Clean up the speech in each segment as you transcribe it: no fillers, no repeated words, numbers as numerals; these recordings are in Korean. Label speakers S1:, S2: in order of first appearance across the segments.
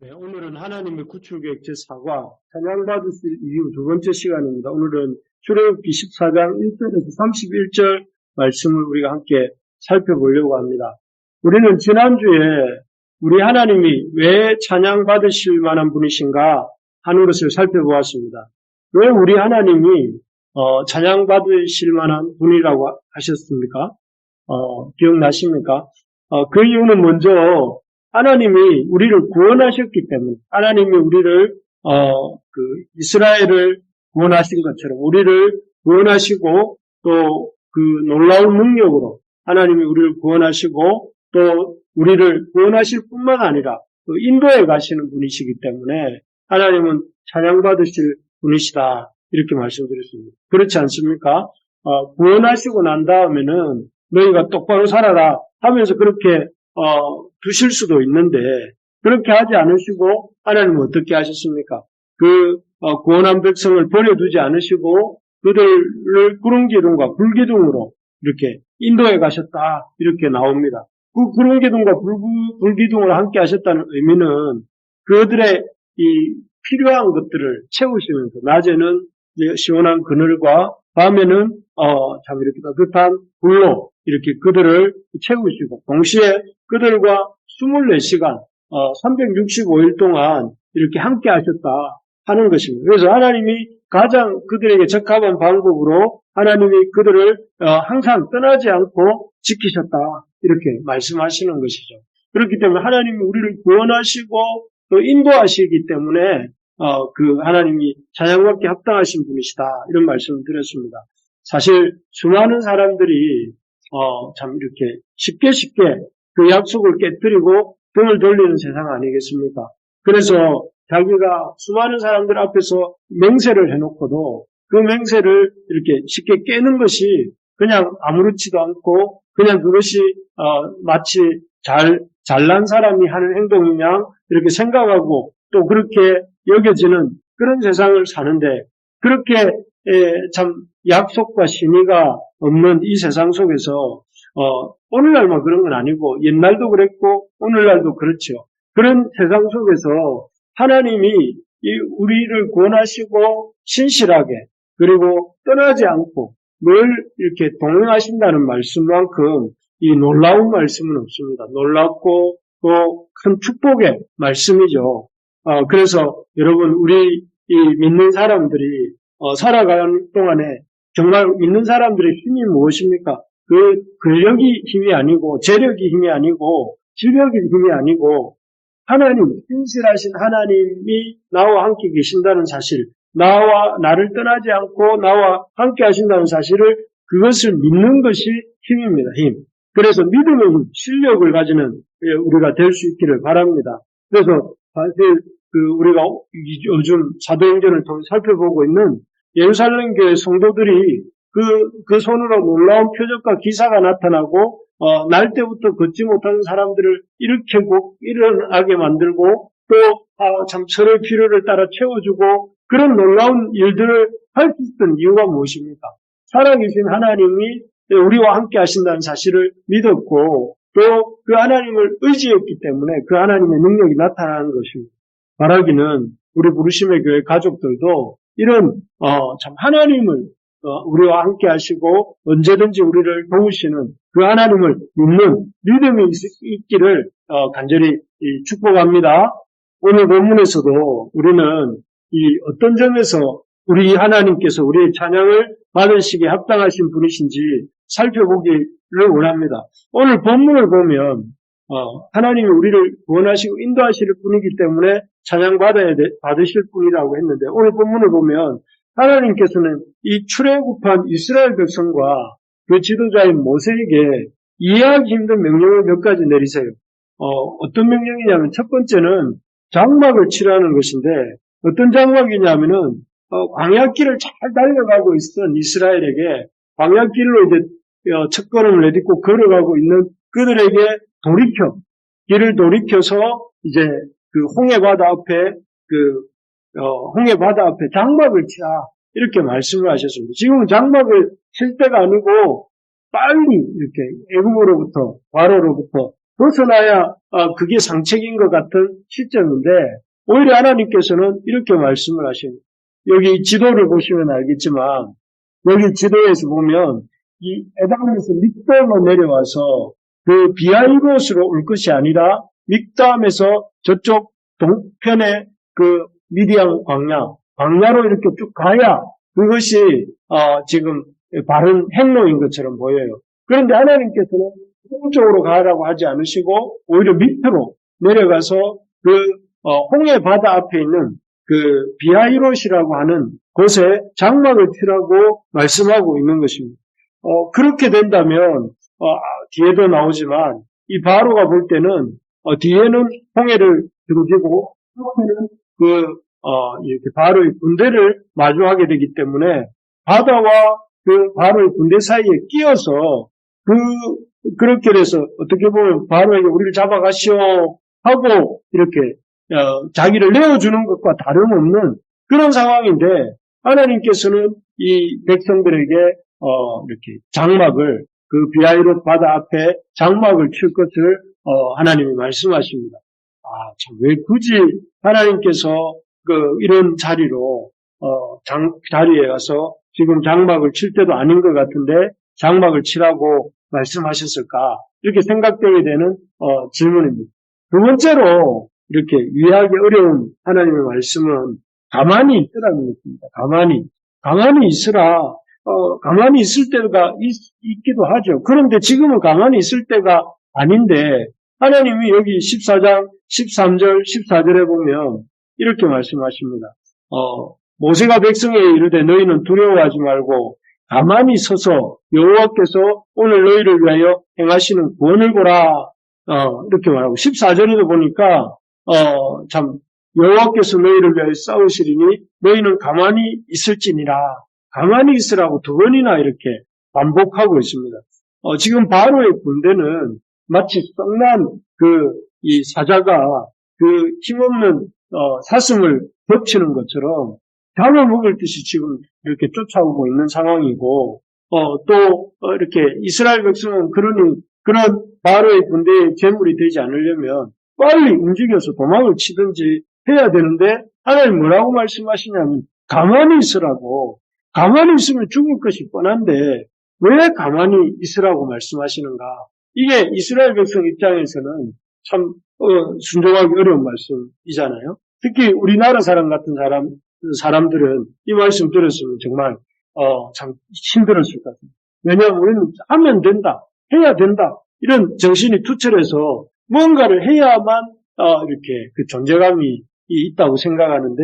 S1: 네, 오늘은 하나님의 구출계획 제4과 찬양받으실 이유 두 번째 시간입니다. 오늘은 출애굽기 14장 1절에서 31절 말씀을 우리가 함께 살펴보려고 합니다. 우리는 지난주에 우리 하나님이 왜 찬양받으실 만한 분이신가 하는 것을 살펴보았습니다. 왜 우리 하나님이 찬양받으실 만한 분이라고 하셨습니까? 기억나십니까? 그 이유는 먼저 하나님이 우리를 구원하셨기 때문에, 하나님이 우리를 이스라엘을 구원하신 것처럼 우리를 구원하시고 또 그 놀라운 능력으로 하나님이 우리를 구원하시고 또 우리를 구원하실 뿐만 아니라 또 인도에 가시는 분이시기 때문에 하나님은 찬양받으실 분이시다 이렇게 말씀드렸습니다. 그렇지 않습니까? 구원하시고 난 다음에는 너희가 똑바로 살아라 하면서 그렇게 두실 수도 있는데 그렇게 하지 않으시고 하나님은 어떻게 하셨습니까? 구원한 백성을 버려두지 않으시고 그들을 구름기둥과 불기둥으로 이렇게 인도에 가셨다 이렇게 나옵니다. 그 구름기둥과 불기둥을 함께 하셨다는 의미는 그들의 이 필요한 것들을 채우시면서 낮에는 시원한 그늘과 밤에는 참 이렇게 따뜻한 불로 이렇게 그들을 채우시고 동시에 그들과 24시간 365일 동안 이렇게 함께 하셨다 하는 것입니다. 그래서 하나님이 가장 그들에게 적합한 방법으로 하나님이 그들을 항상 떠나지 않고 지키셨다 이렇게 말씀하시는 것이죠. 그렇기 때문에 하나님이 우리를 구원하시고 또 인도하시기 때문에 그 하나님이 찬양받기 합당하신 분이시다 이런 말씀을 드렸습니다. 사실 수많은 사람들이 참 이렇게 쉽게 그 약속을 깨뜨리고 등을 돌리는 세상 아니겠습니까? 그래서 자기가 수많은 사람들 앞에서 맹세를 해놓고도 그 맹세를 이렇게 쉽게 깨는 것이 그냥 아무렇지도 않고 그냥 그것이 마치 잘난 사람이 하는 행동이냐 이렇게 생각하고 또 그렇게 여겨지는 그런 세상을 사는데 그렇게 참 약속과 신의가 없는 이 세상 속에서 오늘날만 그런 건 아니고 옛날도 그랬고 오늘날도 그렇죠. 그런 세상 속에서 하나님이 우리를 구원하시고 신실하게 그리고 떠나지 않고 늘 이렇게 동행하신다는 말씀만큼 이 놀라운 말씀은 없습니다. 놀랍고 또 큰 축복의 말씀이죠. 그래서 여러분 우리 이 믿는 사람들이 살아가는 동안에 정말 믿는 사람들의 힘이 무엇입니까? 그 근력이 힘이 아니고 재력이 힘이 아니고 실력이 힘이 아니고 하나님, 신실하신 하나님이 나와 함께 계신다는 사실, 나를 떠나지 않고 나와 함께 하신다는 사실을 그것을 믿는 것이 힘입니다. 힘. 그래서 믿음의 힘, 실력을 가지는 우리가 될 수 있기를 바랍니다. 그래서 사실 우리가 요즘 사도행전을 통해 살펴보고 있는 예루살렘 교회 성도들이 그 손으로 놀라운 표적과 기사가 나타나고 날 때부터 걷지 못하는 사람들을 일으키고 일어나게 만들고 또 참 서로의 필요를 따라 채워주고 그런 놀라운 일들을 할 수 있던 이유가 무엇입니까? 살아계신 하나님이 우리와 함께 하신다는 사실을 믿었고 또 그 하나님을 의지했기 때문에 그 하나님의 능력이 나타나는 것입니다. 바라기는 우리 부르심의 교회 가족들도 이런 참 하나님을 우리와 함께 하시고 언제든지 우리를 도우시는 그 하나님을 믿는 믿음이 있기를 간절히 축복합니다. 오늘 본문에서도 우리는 이 어떤 점에서 우리 하나님께서 우리의 찬양을 받으시기에 합당하신 분이신지 살펴보기를 원합니다. 오늘 본문을 보면 하나님이 우리를 구원하시고 인도하실 분이기 때문에 받으실 분이라고 했는데 오늘 본문을 보면 하나님께서는 이 출애굽한 이스라엘 백성과 그 지도자인 모세에게 이해하기 힘든 명령을 몇 가지 내리세요. 어떤 명령이냐면 첫 번째는 장막을 치라는 것인데 어떤 장막이냐면은 광야길을 잘 달려가고 있던 이스라엘에게 광야길로 이제 첫걸음을 내딛고 걸어가고 있는 그들에게 길을 돌이켜서 이제 그 홍해 바다 앞에 장막을 치라 이렇게 말씀을 하셨습니다. 지금은 장막을 칠 때가 아니고 빨리 이렇게 애굽으로부터 바로로부터 벗어나야 그게 상책인 것 같은 시점인데 오히려 하나님께서는 이렇게 말씀을 하십니다. 여기 지도를 보시면 알겠지만 여기 지도에서 보면 이 에담에서 믹담으로 내려와서 그 비하이롯으로 올 것이 아니라 믹담에서 저쪽 동편의 그 미디안 광야로 이렇게 쭉 가야 그것이 지금 바른 행로인 것처럼 보여요. 그런데 하나님께서는 오른쪽으로 가라고 하지 않으시고 오히려 밑으로 내려가서 그 홍해 바다 앞에 있는 그 비하이롯이라고 하는 곳에 장막을 치라고 말씀하고 있는 것입니다. 그렇게 된다면 뒤에도 나오지만 이 바로가 볼 때는 뒤에는 홍해를 등지고 앞에는 이렇게 바로의 군대를 마주하게 되기 때문에 바다와 그 바로의 군대 사이에 끼어서 그렇게 돼서 어떻게 보면 바로에게 우리를 잡아가시오 하고 이렇게 자기를 내어주는 것과 다름없는 그런 상황인데 하나님께서는 이 백성들에게 이렇게 장막을 그 비하이롯 바다 앞에 장막을 칠 것을 하나님이 말씀하십니다. 참 왜 굳이 하나님께서 이런 자리로 자리에 가서 지금 장막을 칠 때도 아닌 것 같은데 장막을 치라고 말씀하셨을까? 이렇게 생각되게 되는 질문입니다. 두 번째로 이렇게 이해하기 어려운 하나님의 말씀은 가만히 있으라는 것입니다. 가만히 있으라. 가만히 있을 때가 있기도 하죠. 그런데 지금은 가만히 있을 때가 아닌데 하나님이 여기 14장 13절 14절에 보면 이렇게 말씀하십니다. 모세가 백성에게 이르되 너희는 두려워하지 말고 가만히 서서 여호와께서 오늘 너희를 위하여 행하시는 구원을 보라. 이렇게 말하고 14절에도 보니까 참 여호와께서 너희를 위하여 싸우시리니 너희는 가만히 있을지니라. 가만히 있으라고 두 번이나 이렇게 반복하고 있습니다. 지금 바로의 군대는 마치 썩난 이 사자가 힘없는 사슴을 덮치는 것처럼 잡아먹을 듯이 지금 이렇게 쫓아오고 있는 상황이고 또 이렇게 이스라엘 백성은 그런 바로의 군대의 제물이 되지 않으려면 빨리 움직여서 도망을 치든지 해야 되는데 하나님 뭐라고 말씀하시냐면 가만히 있으라고. 가만히 있으면 죽을 것이 뻔한데 왜 가만히 있으라고 말씀하시는가? 이게 이스라엘 백성 입장에서는 참 순종하기 어려운 말씀이잖아요. 특히 우리나라 사람 같은 사람들은 이 말씀 들었으면 정말 참 힘들었을 것 같아요. 왜냐하면 우리는 하면 된다, 해야 된다 이런 정신이 투철해서 뭔가를 해야만 이렇게 그 존재감이 있다고 생각하는데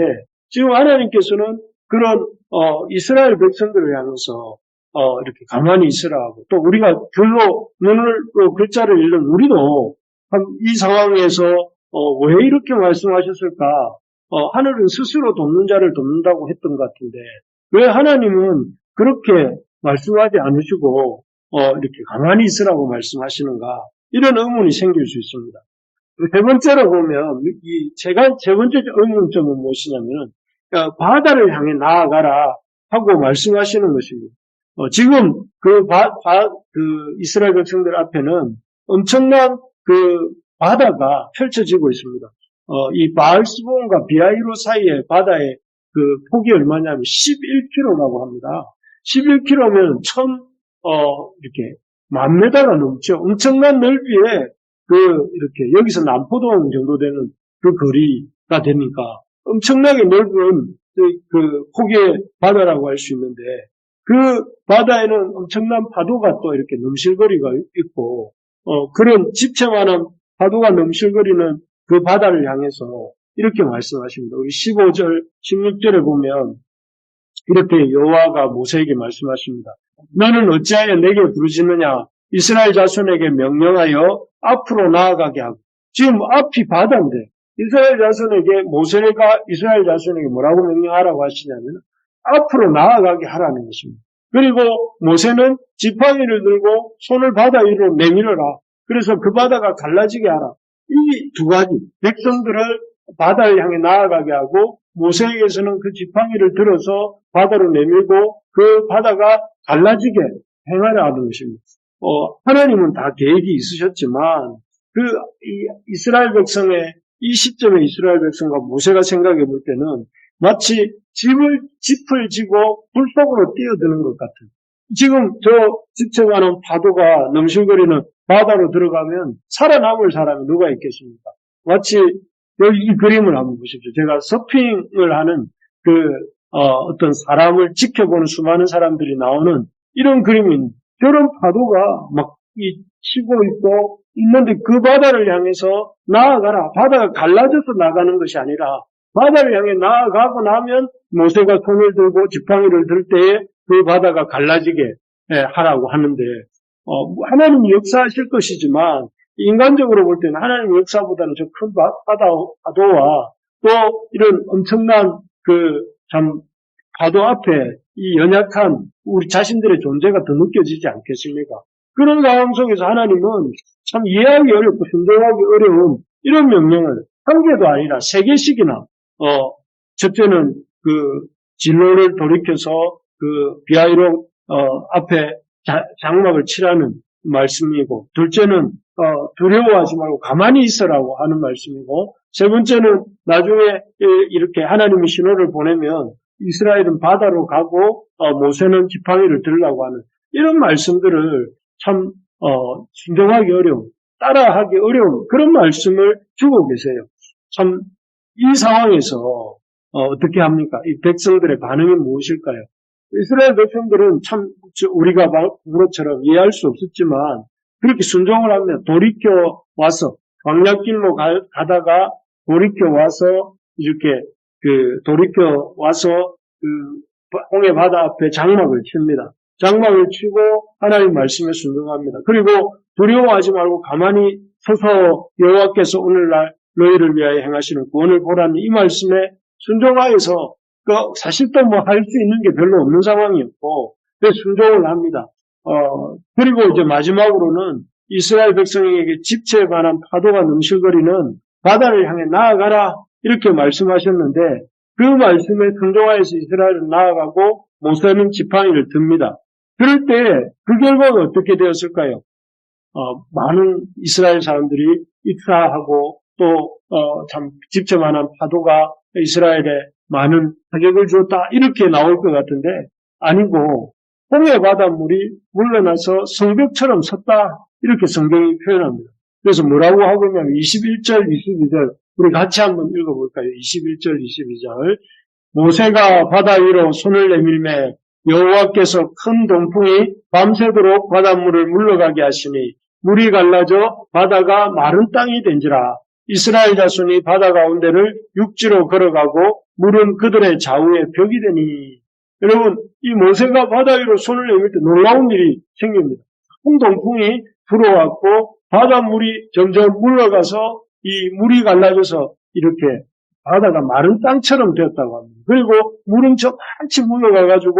S1: 지금 하나님께서는 그런 이스라엘 백성들을 향해서 이렇게 가만히 있으라고 또 우리가 글로 글자를 읽는 우리도 이 상황에서 왜 이렇게 말씀하셨을까? 하늘은 스스로 돕는 자를 돕는다고 했던 것 같은데 왜 하나님은 그렇게 말씀하지 않으시고 이렇게 가만히 있으라고 말씀하시는가? 이런 의문이 생길 수 있습니다. 세 번째로 보면 세 번째 의문점은 무엇이냐면 바다를 향해 나아가라 하고 말씀하시는 것입니다. 지금 이스라엘 백성들 앞에는 엄청난 바다가 펼쳐지고 있습니다. 이 바알스본과 비하이로 사이의 바다의 폭이 얼마냐면 11km라고 합니다. 11km면 이렇게 10,000m가 넘죠. 엄청난 넓이에 이렇게 여기서 남포동 정도 되는 그 거리가 되니까 엄청나게 넓은 폭의 바다라고 할 수 있는데 그 바다에는 엄청난 파도가 또 이렇게 넘실거리가 있고 그런 집채만한 파도가 넘실거리는 그 바다를 향해서 이렇게 말씀하십니다. 우리 15절, 16절에 보면 이렇게 여호와가 모세에게 말씀하십니다. 너는 어찌하여 내게 부르짖느냐? 이스라엘 자손에게 명령하여 앞으로 나아가게 하고. 지금 앞이 바다인데 모세가 이스라엘 자손에게 뭐라고 명령하라고 하시냐면 앞으로 나아가게 하라는 것입니다. 그리고 모세는 지팡이를 들고 손을 바다 위로 내밀어라. 그래서 그 바다가 갈라지게 하라. 이 두 가지 백성들을 바다를 향해 나아가게 하고 모세에게서는 그 지팡이를 들어서 바다로 내밀고 그 바다가 갈라지게 행하라 하는 것입니다. 하나님은 다 계획이 있으셨지만 이스라엘 백성의, 이 시점에 이스라엘 백성과 모세가 생각해 볼 때는 마치 짚을 지고 불 속으로 뛰어드는 것 같은. 지금 저 집채가는 파도가 넘실거리는 바다로 들어가면 살아남을 사람이 누가 있겠습니까? 마치 여기 이 그림을 한번 보십시오. 제가 서핑을 하는 어떤 사람을 지켜보는 수많은 사람들이 나오는 이런 그림인, 저런 파도가 막 치고 있고 있는데 그 바다를 향해서 나아가라. 바다가 갈라져서 나가는 것이 아니라 바다를 향해 나아가고 나면 모세가 손을 들고 지팡이를 들 때에 그 바다가 갈라지게 하라고 하는데, 하나님이 역사하실 것이지만 인간적으로 볼 때는 하나님 역사보다는 저 큰 파도와 또 이런 엄청난 참 파도 앞에 이 연약한 우리 자신들의 존재가 더 느껴지지 않겠습니까? 그런 상황 속에서 하나님은 참 이해하기 어렵고 순종하기 어려운 이런 명령을 한 개도 아니라 3개씩이나, 첫째는 진로를 돌이켜서 비아이로 앞에 장막을 치라는 말씀이고, 둘째는 두려워하지 말고 가만히 있으라고 하는 말씀이고, 세 번째는 나중에 이렇게 하나님이 신호를 보내면 이스라엘은 바다로 가고 모세는 지팡이를 들라고 하는 이런 말씀들을 참 순종하기 어려운, 따라하기 어려운 그런 말씀을 주고 계세요. 참 이 상황에서 어떻게 합니까? 이 백성들의 반응이 무엇일까요? 이스라엘 백성들은 참 우리가 구로처럼 이해할 수 없었지만 그렇게 순종을 하면 돌이켜 와서 광야길로 가다가 돌이켜 와서 이렇게 돌이켜 와서 홍해 바다 앞에 장막을 칩니다. 장막을 치고 하나님 말씀에 순종합니다. 그리고 두려워하지 말고 가만히 서서 여호와께서 오늘날 너희를 위하여 행하시는 구원을 보라는 이 말씀에 순종하여서 사실 또 뭐 할 수 있는 게 별로 없는 상황이었고 순종을 합니다. 그리고 이제 마지막으로는 이스라엘 백성에게 집채에 관한 파도가 넘실거리는 바다를 향해 나아가라 이렇게 말씀하셨는데 그 말씀에 순종하여서 이스라엘은 나아가고 모세는 지팡이를 듭니다. 그럴 때 그 결과가 어떻게 되었을까요? 많은 이스라엘 사람들이 입사하고 또 참 집채만한 파도가 이스라엘에 많은 타격을 주었다 이렇게 나올 것 같은데 아니고 홍해 바닷물이 물러나서 성벽처럼 섰다 이렇게 성경이 표현합니다. 그래서 뭐라고 하고 있냐면 21절 22절 우리 같이 한번 읽어볼까요? 21절 22절 모세가 바다 위로 손을 내밀매 여호와께서 큰 동풍이 밤새도록 바닷물을 물러가게 하시니 물이 갈라져 바다가 마른 땅이 된지라. 이스라엘 자손이 바다 가운데를 육지로 걸어가고 물은 그들의 좌우에 벽이 되니. 여러분 이 모세가 바다 위로 손을 내밀 때 놀라운 일이 생깁니다. 큰 동풍이 불어왔고 바닷물이 점점 물러가서 이 물이 갈라져서 이렇게 바다가 마른 땅처럼 되었다고 합니다. 그리고 물은 저만치 물러가가지고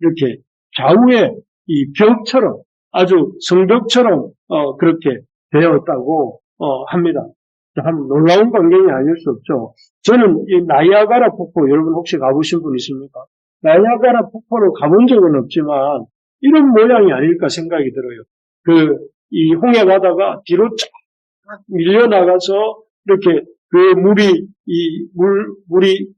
S1: 이렇게 좌우에 이 벽처럼 아주 성벽처럼 그렇게 되었다고 합니다. 참 놀라운 광경이 아닐 수 없죠. 저는 이 나이아가라 폭포 여러분 혹시 가보신 분 있습니까? 나이아가라 폭포를 가본 적은 없지만 이런 모양이 아닐까 생각이 들어요. 이 홍해 바다가 뒤로 쫙 밀려나가서 이렇게 물이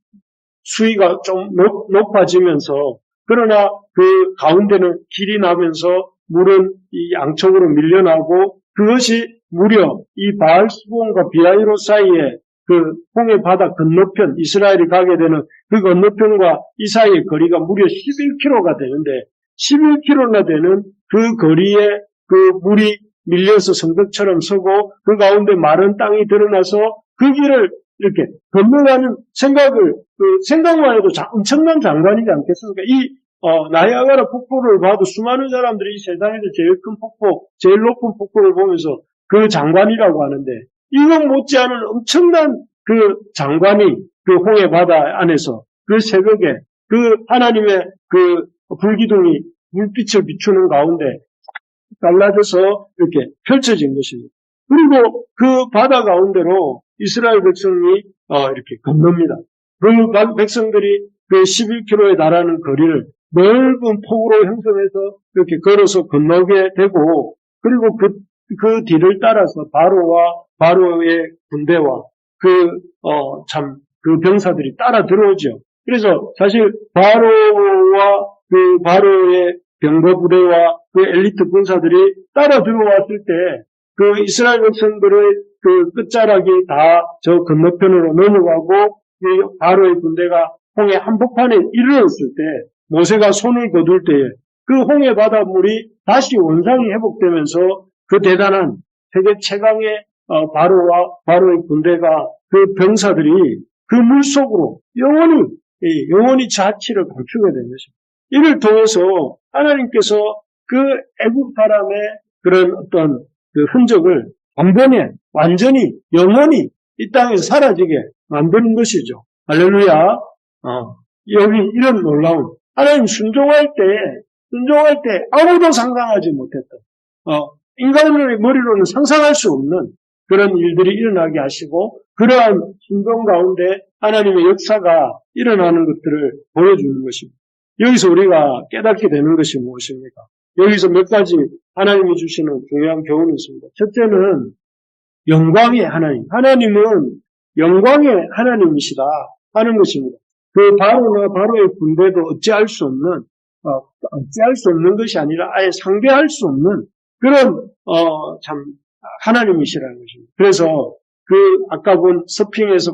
S1: 수위가 좀 높아지면서 그러나 그 가운데는 길이 나면서 물은 이 양쪽으로 밀려나고 그것이 무려 이 바알스본과 비아이로 사이에 홍해 바다 건너편 이스라엘이 가게 되는 그 건너편과 이 사이의 거리가 무려 11km가 되는데 11km나 되는 그 거리에 물이 밀려서 성벽처럼 서고 그 가운데 마른 땅이 드러나서 그 길을 이렇게 건너가는 생각만 해도 엄청난 장관이지 않겠습니까? 나이아가라 폭포를 봐도 수많은 사람들이 이 세상에서 제일 큰 폭포, 제일 높은 폭포를 보면서 그 장관이라고 하는데 이건 못지않은 엄청난 장관이 홍해 바다 안에서 새벽에 하나님의 불기둥이 물빛을 비추는 가운데 갈라져서 이렇게 펼쳐진 것입니다. 그리고 그 바다 가운데로 이스라엘 백성이 이렇게 건넙니다. 그 백성들이 11km에 달하는 거리를 넓은 폭으로 형성해서 이렇게 걸어서 건너게 되고 그리고 그 뒤를 따라서 바로와 바로의 군대와 그 병사들이 따라 들어오죠. 그래서 사실 바로와 그 바로의 병거 부대와 그 엘리트 군사들이 따라 들어왔을 때 그 이스라엘 백성들의 그 끝자락이 다 저 건너편으로 넘어가고 이 바로의 군대가 홍해 한복판에 이르렀을 때 모세가 손을 거둘 때에 그 홍해 바닷물이 다시 원상이 회복되면서 그 대단한 세계 최강의 바로의 군대가 그 병사들이 그 물속으로 영원히 자치를 감추게 된 것입니다. 이를 통해서 하나님께서 그 애굽 사람의 그런 어떤 그 흔적을 단번에 완전히 영원히 이 땅에서 사라지게 만드는 것이죠. 할렐루야. 여기 이런 놀라운 하나님 순종할 때 아무도 상상하지 못했던 인간의 머리로는 상상할 수 없는 그런 일들이 일어나게 하시고 그러한 순종 가운데 하나님의 역사가 일어나는 것들을 보여주는 것입니다. 여기서 우리가 깨닫게 되는 것이 무엇입니까? 여기서 몇 가지 하나님이 주시는 중요한 교훈이 있습니다. 첫째는 영광의 하나님. 하나님은 영광의 하나님이시다 하는 것입니다. 그 바로의 군대도 어찌할 수 없는 것이 아니라 아예 상대할 수 없는 그런 참 하나님이시라는 것입니다. 그래서 그 아까 본 서핑할 때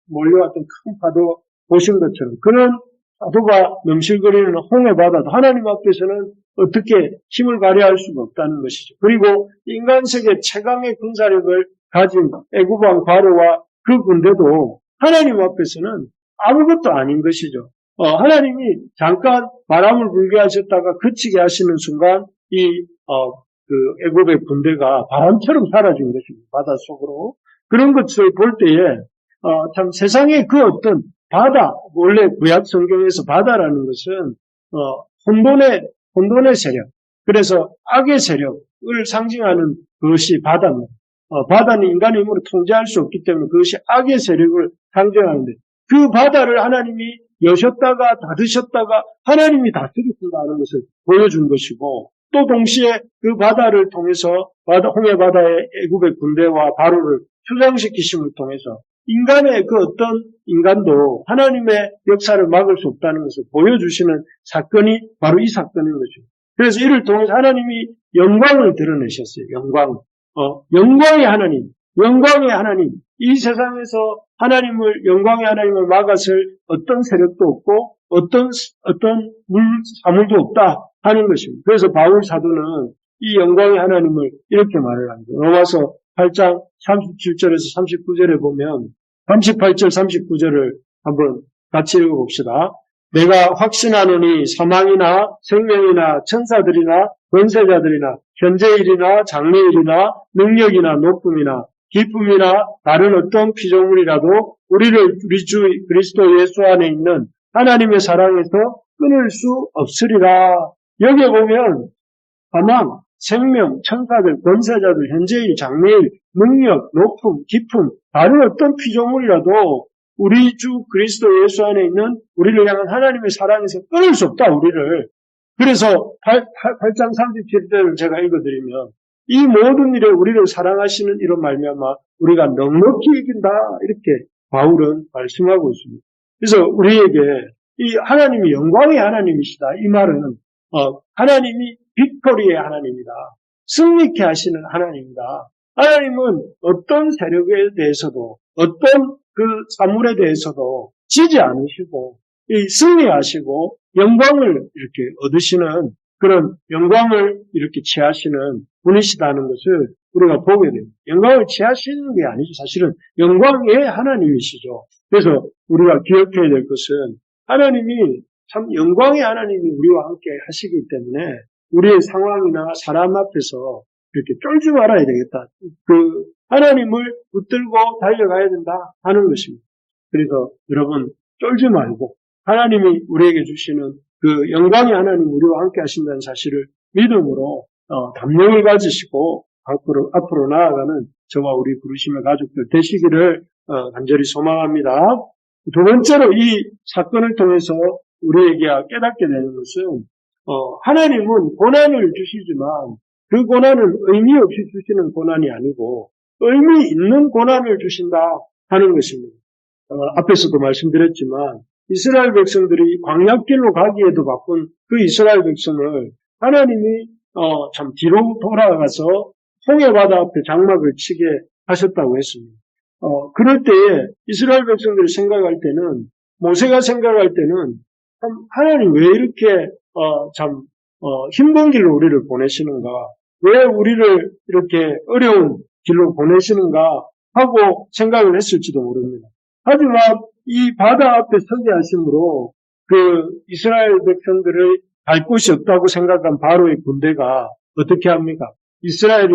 S1: 몰려왔던 큰 파도 보신 것처럼 그런 파도가 넘실거리는 홍해 바다도 하나님 앞에서는 어떻게 힘을 발휘할 수가 없다는 것이죠. 그리고 인간 세계 최강의 군사력을 가진 애굽 왕 바로와 그 군대도 하나님 앞에서는 아무것도 아닌 것이죠. 하나님이 잠깐 바람을 불게 하셨다가 그치게 하시는 순간 그 애굽의 군대가 바람처럼 사라진 것입니다. 바닷속으로. 그런 것을 볼 때에 참 세상의 그 어떤 바다, 원래 구약 성경에서 바다라는 것은 혼돈의 세력, 그래서 악의 세력을 상징하는 그것이 바다입니다. 바다는 인간의 힘으로 통제할 수 없기 때문에 그것이 악의 세력을 상징하는데 그 바다를 하나님이 여셨다가 닫으셨다가 하나님이 다스리신다는 것을 보여준 것이고 또 동시에 그 바다를 통해서 홍해 바다의 애굽의 군대와 바로를 휴장시키심을 통해서 인간의 그 어떤 인간도 하나님의 역사를 막을 수 없다는 것을 보여주시는 사건이 바로 이 사건인 거죠. 그래서 이를 통해서 하나님이 영광을 드러내셨어요. 영광의 하나님. 이 세상에서 영광의 하나님을 막았을 어떤 세력도 없고 어떤 사물도 없다 하는 것입니다. 그래서 바울 사도는 이 영광의 하나님을 이렇게 말을 합니다. 로마서 8장 37절에서 39절에 보면 38절 39절을 한번 같이 읽어봅시다. 내가 확신하노니 사망이나 생명이나 천사들이나 권세자들이나 현재일이나 장래일이나 능력이나 높음이나 기쁨이나 다른 어떤 피조물이라도 우리 주 그리스도 예수 안에 있는 하나님의 사랑에서 끊을 수 없으리라. 여기에 보면 사망, 생명, 천사들, 권세자들, 현재일, 장래일, 능력, 높음, 기쁨, 다른 어떤 피조물이라도 우리 주 그리스도 예수 안에 있는 우리를 향한 하나님의 사랑에서 끊을 수 없다, 우리를. 그래서 8장 37절을 제가 읽어드리면 이 모든 일에 우리를 사랑하시는 이런 말미암아 우리가 넉넉히 이긴다, 이렇게 바울은 말씀하고 있습니다. 그래서 우리에게 이 하나님이 영광의 하나님이시다, 이 말은 하나님이 빅토리의 하나님이다, 승리케 하시는 하나님이다. 하나님은 어떤 세력에 대해서도 어떤 그 사물에 대해서도 지지 않으시고 승리하시고 영광을 이렇게 얻으시는 그런 영광을 이렇게 취하시는 분이시다는 것을 우리가 보게 됩니다. 영광을 취하시는 게 아니죠. 사실은 영광의 하나님이시죠. 그래서 우리가 기억해야 될 것은 하나님이 참 영광의 하나님이 우리와 함께 하시기 때문에 우리의 상황이나 사람 앞에서 이렇게 쫄지 말아야 되겠다. 그 하나님을 붙들고 달려가야 된다 하는 것입니다. 그래서 여러분 쫄지 말고 하나님이 우리에게 주시는 그 영광의 하나님 우리와 함께 하신다는 사실을 믿음으로 담력을 가지시고 앞으로 나아가는 저와 우리 부르심의 가족들 되시기를 간절히 소망합니다. 두 번째로 이 사건을 통해서 우리에게 깨닫게 되는 것은 하나님은 고난을 주시지만 그 고난은 의미 없이 주시는 고난이 아니고 의미 있는 고난을 주신다 하는 것입니다. 앞에서도 말씀드렸지만 이스라엘 백성들이 광야길로 가기에도 바쁜 그 이스라엘 백성을 하나님이 참 뒤로 돌아가서 홍해바다 앞에 장막을 치게 하셨다고 했습니다. 그럴 때에 이스라엘 백성들이 생각할 때는, 모세가 생각할 때는 참 하나님 왜 이렇게 힘든 길로 우리를 보내시는가, 왜 우리를 이렇게 어려운 길로 보내시는가 하고 생각을 했을지도 모릅니다. 하지만 이 바다 앞에 서게 하심으로 그 이스라엘 백성들의 갈 곳이 없다고 생각한 바로의 군대가 어떻게 합니까? 이스라엘이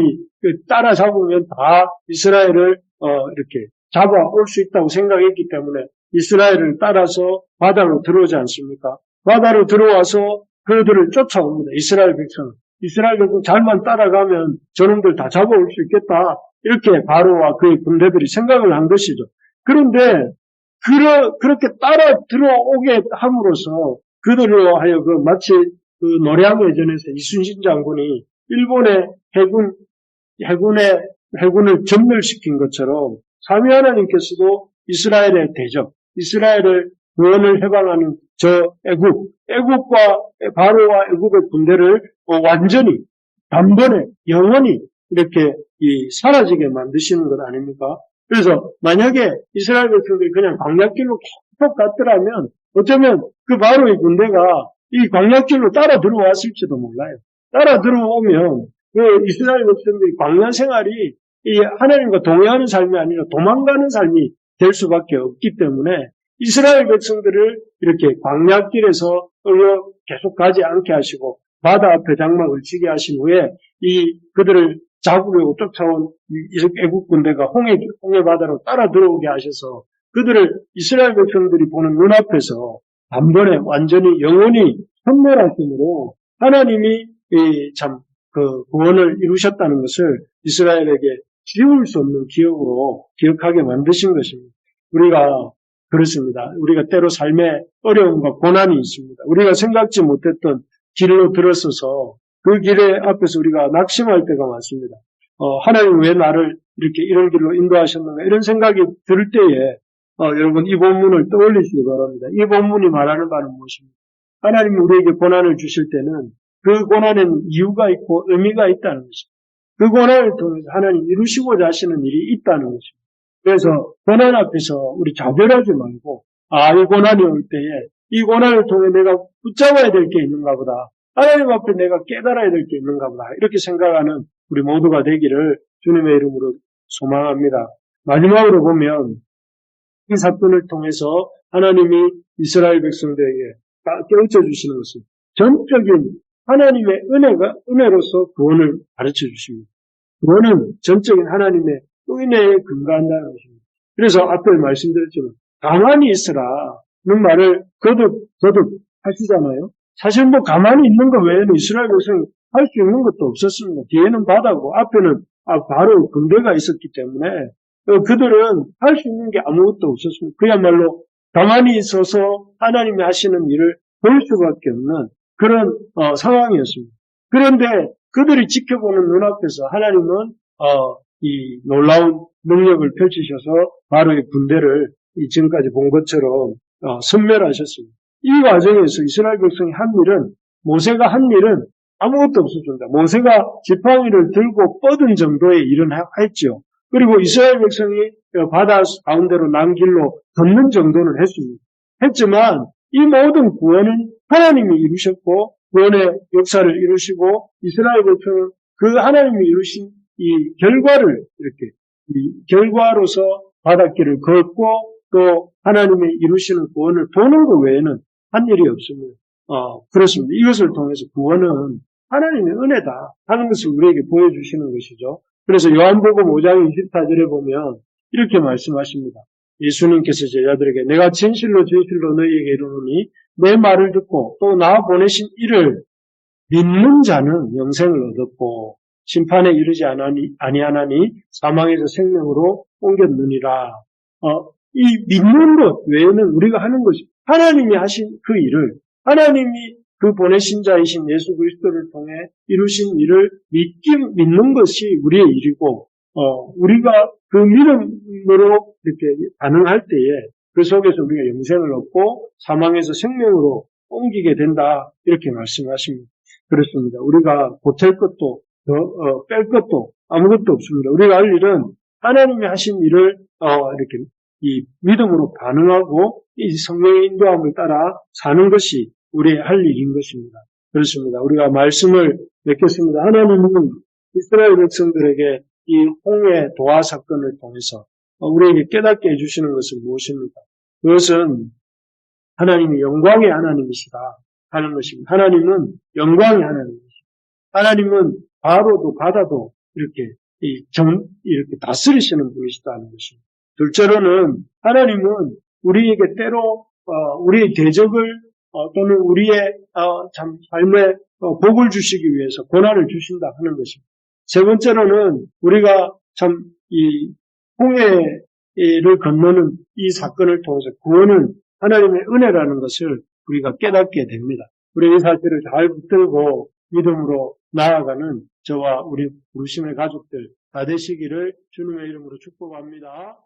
S1: 따라잡으면 다 이스라엘을 이렇게 잡아올 수 있다고 생각했기 때문에 이스라엘을 따라서 바다로 들어오지 않습니까? 바다로 들어와서 그들을 쫓아옵니다. 이스라엘 백성 잘만 따라가면 저놈들 다 잡아올 수 있겠다. 이렇게 바로와 그의 군대들이 생각을 한 것이죠. 그런데 그렇게 따라 들어오게 함으로써 그들로 하여금 마치 그 노량해전에서 이순신 장군이 일본의 해군을 전멸시킨 것처럼 삼위 하나님께서도 이스라엘의 대적, 이스라엘을 구원을 해방하는 저 애국과 바로와 애국의 군대를 완전히 단번에 영원히 이렇게 사라지게 만드시는 것 아닙니까? 그래서 만약에 이스라엘 백성들이 그냥 광야길로 계속 갔더라면 어쩌면 그 바로의 군대가 이 광야길로 따라 들어왔을지도 몰라요. 따라 들어오면 그 이스라엘 백성들이 광야 생활이 이 하나님과 동행하는 삶이 아니라 도망가는 삶이 될 수밖에 없기 때문에 이스라엘 백성들을 이렇게 광야길에서 계속 가지 않게 하시고 바다 앞에 장막을 치게 하신 후에 그들을 잡으려고 쫓아온 애국 군대가 홍해 바다로 따라 들어오게 하셔서 그들을 이스라엘 백성들이 보는 눈앞에서 단번에 완전히 영원히 선멸하심으로 하나님이 그 구원을 이루셨다는 것을 이스라엘에게 지울 수 없는 기억으로 기억하게 만드신 것입니다. 우리가 그렇습니다. 우리가 때로 삶에 어려움과 고난이 있습니다. 우리가 생각지 못했던 길로 들어서서 그 길에 앞에서 우리가 낙심할 때가 많습니다. 하나님 왜 나를 이렇게 이런 길로 인도하셨는가 이런 생각이 들 때에 여러분 이 본문을 떠올리시기 바랍니다. 이 본문이 말하는 바는 무엇입니까? 하나님이 우리에게 고난을 주실 때는 그 고난에는 이유가 있고 의미가 있다는 것입니다. 그 고난을 통해서 하나님 이루시고자 하시는 일이 있다는 것입니다. 그래서 고난 앞에서 우리 좌절하지 말고 이 고난이 올 때에 이 고난을 통해 내가 붙잡아야 될 게 있는가 보다. 하나님 앞에 내가 깨달아야 될 게 있는가 보다. 이렇게 생각하는 우리 모두가 되기를 주님의 이름으로 소망합니다. 마지막으로 보면 이 사건을 통해서 하나님이 이스라엘 백성들에게 깨우쳐 주시는 것은 전적인 하나님의 은혜로서 구원을 가르쳐 주십니다. 구원은 전적인 하나님의 은혜에 근거한다는 것입니다. 그래서 앞에 말씀드렸지만 가만히 있으라는 말을 거듭 하시잖아요. 사실 가만히 있는 것 외에는 이스라엘 백성이 할 수 있는 것도 없었습니다. 뒤에는 바다고 앞에는 바로 군대가 있었기 때문에 그들은 할 수 있는 게 아무것도 없었습니다. 그야말로 가만히 있어서 하나님이 하시는 일을 볼 수밖에 없는 그런 상황이었습니다. 그런데 그들이 지켜보는 눈앞에서 하나님은 이 놀라운 능력을 펼치셔서 바로의 군대를 지금까지 본 것처럼 섬멸하셨습니다. 이 과정에서 이스라엘 백성이 한 일은, 모세가 한 일은 아무것도 없었습니다. 모세가 지팡이를 들고 뻗은 정도의 일은 했죠. 그리고 이스라엘 백성이 바다 가운데로 난 길로 걷는 정도는 했지만 이 모든 구원은 하나님이 이루셨고 구원의 역사를 이루시고 이스라엘 백성은 그 하나님이 이루신 이 결과를 이렇게 결과로서 바닷길을 걷고 또 하나님이 이루시는 구원을 보는 것 외에는 한 일이 없습니다. 그렇습니다. 이것을 통해서 구원은 하나님의 은혜다 하는 것을 우리에게 보여주시는 것이죠. 그래서 요한복음 5장 24절에 보면 이렇게 말씀하십니다. 예수님께서 제자들에게 내가 진실로 너희에게 이르노니 내 말을 듣고 또 나 보내신 이를 믿는 자는 영생을 얻었고 심판에 이르지 아니하나니 사망에서 생명으로 옮겼느니라. 이 믿는 것 외에는 우리가 하는 것이 하나님이 하신 그 일을 하나님이 그 보내신 자이신 예수 그리스도를 통해 이루신 일을 믿는 것이 우리의 일이고 우리가 그 믿음으로 이렇게 반응할 때에 그 속에서 우리가 영생을 얻고 사망에서 생명으로 옮기게 된다. 이렇게 말씀하십니다. 그렇습니다. 우리가 보탤 것도 뺄 것도 아무것도 없습니다. 우리가 할 일은 하나님이 하신 일을 이렇게 이 믿음으로 반응하고 이 성령의 인도함을 따라 사는 것이 우리의 할 일인 것입니다. 그렇습니다. 우리가 말씀을 맺겠습니다. 하나님은 이스라엘 백성들에게 이 홍해 도하 사건을 통해서 우리에게 깨닫게 해주시는 것은 무엇입니까? 그것은 하나님이 영광의 하나님이시다 하는 것입니다. 하나님은 영광의 하나님이시다. 하나님은 바로도 바다도 이렇게 이렇게 다스리시는 분이시다 하는 것입니다. 둘째로는 하나님은 우리에게 때로 우리의 대적을 또는 우리의 참 삶에 복을 주시기 위해서 고난을 주신다 하는 것입니다. 세 번째로는 우리가 참 이 홍해를 건너는 이 사건을 통해서 구원은 하나님의 은혜라는 것을 우리가 깨닫게 됩니다. 우리 이 사실을 잘 붙들고 믿음으로 나아가는 저와 우리 부르심의 가족들 다 되시기를 주님의 이름으로 축복합니다.